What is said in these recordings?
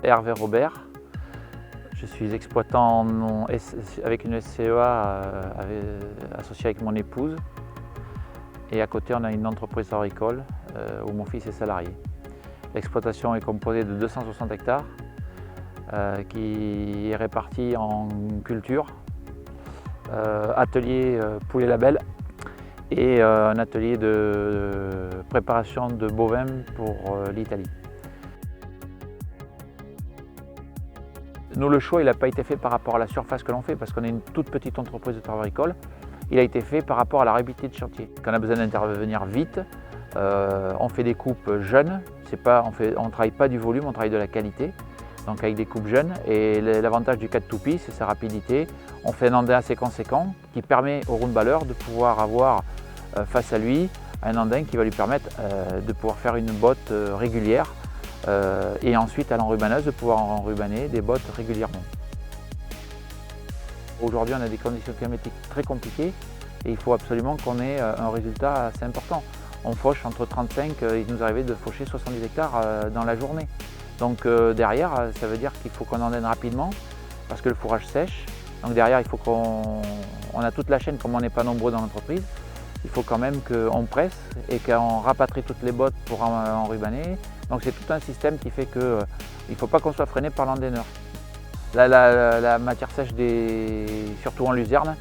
Hervé Robert. Je suis exploitant avec une SCEA associée avec mon épouse. Et à côté, on a une entreprise agricole où mon fils est salarié. L'exploitation est composée de 260 hectares qui est répartie en culture, atelier poulet label et un atelier de préparation de bovins pour l'Italie. Nous, le choix, il n'a pas été fait par rapport à la surface que l'on fait, parce qu'on est une toute petite entreprise de travaux agricoles. Il a été fait par rapport à la rapidité de chantier. Quand on a besoin d'intervenir vite, on fait des coupes jeunes. On ne travaille pas du volume, on travaille de la qualité. Donc avec des coupes jeunes. Et l'avantage du 4 toupies, c'est sa rapidité. On fait un andin assez conséquent qui permet au roundballer de pouvoir avoir face à lui un andin qui va lui permettre de pouvoir faire une botte régulière. Et ensuite à l'enrubaneuse de pouvoir enrubaner des bottes régulièrement. Aujourd'hui on a des conditions climatiques très compliquées et il faut absolument qu'on ait un résultat assez important. On fauche entre 35, il nous arrivait de faucher 70 hectares dans la journée. Donc derrière ça veut dire qu'il faut qu'on endaine rapidement parce que le fourrage sèche. Donc derrière il faut qu'on a toute la chaîne, comme on n'est pas nombreux dans l'entreprise. Il faut quand même qu'on presse et qu'on rapatrie toutes les bottes pour enrubaner. Donc c'est tout un système qui fait qu'il ne faut pas qu'on soit freiné par l'endaineur. La matière sèche, surtout en luzerne,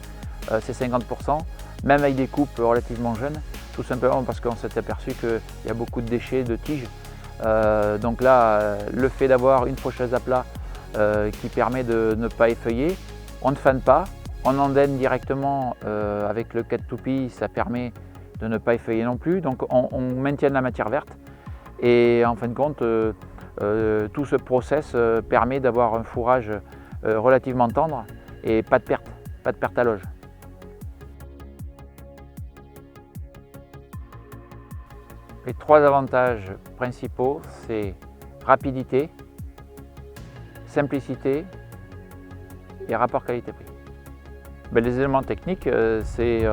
c'est 50%, même avec des coupes relativement jeunes, tout simplement parce qu'on s'est aperçu qu'il y a beaucoup de déchets, de tiges. Donc là, le fait d'avoir une faucheuse à plat qui permet de ne pas effeuiller, on ne fane pas, on endaine directement avec le 4 toupies, ça permet de ne pas effeuiller non plus, donc on maintient la matière verte. Et en fin de compte, tout ce process permet d'avoir un fourrage relativement tendre et pas de perte à loge. Les 3 avantages principaux, c'est rapidité, simplicité et rapport qualité-prix. Les éléments techniques, c'est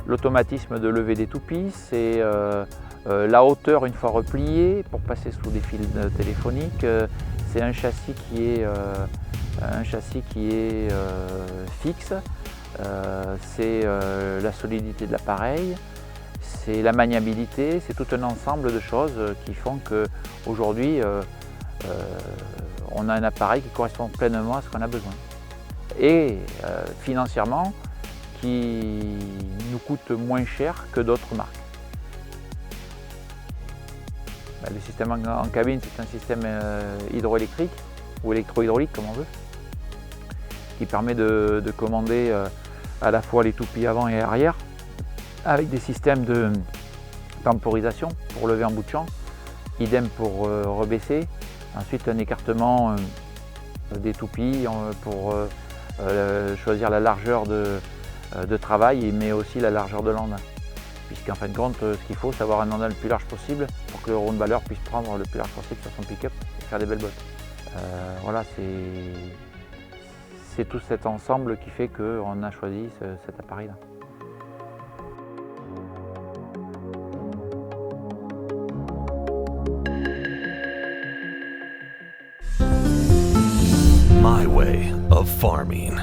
l'automatisme de lever des toupies, c'est la hauteur une fois repliée pour passer sous des fils téléphoniques, c'est un châssis qui est fixe, c'est la solidité de l'appareil, c'est la maniabilité, c'est tout un ensemble de choses qui font qu'aujourd'hui on a un appareil qui correspond pleinement à ce qu'on a besoin. Et financièrement, qui nous coûte moins cher que d'autres marques. Le système en cabine, c'est un système hydroélectrique ou électro-hydraulique comme on veut, qui permet de commander à la fois les toupies avant et arrière, avec des systèmes de temporisation pour lever en bout de champ, idem pour rebaisser, ensuite un écartement des toupies pour choisir la largeur de travail, mais aussi la largeur de l'andin. Puisqu'en fin de compte, ce qu'il faut, c'est avoir un andin le plus large possible pour que le roundballer puisse prendre le plus large possible sur son pick-up et faire des belles bottes. Voilà, c'est tout cet ensemble qui fait qu'on a choisi cet appareil-là. My way of farming.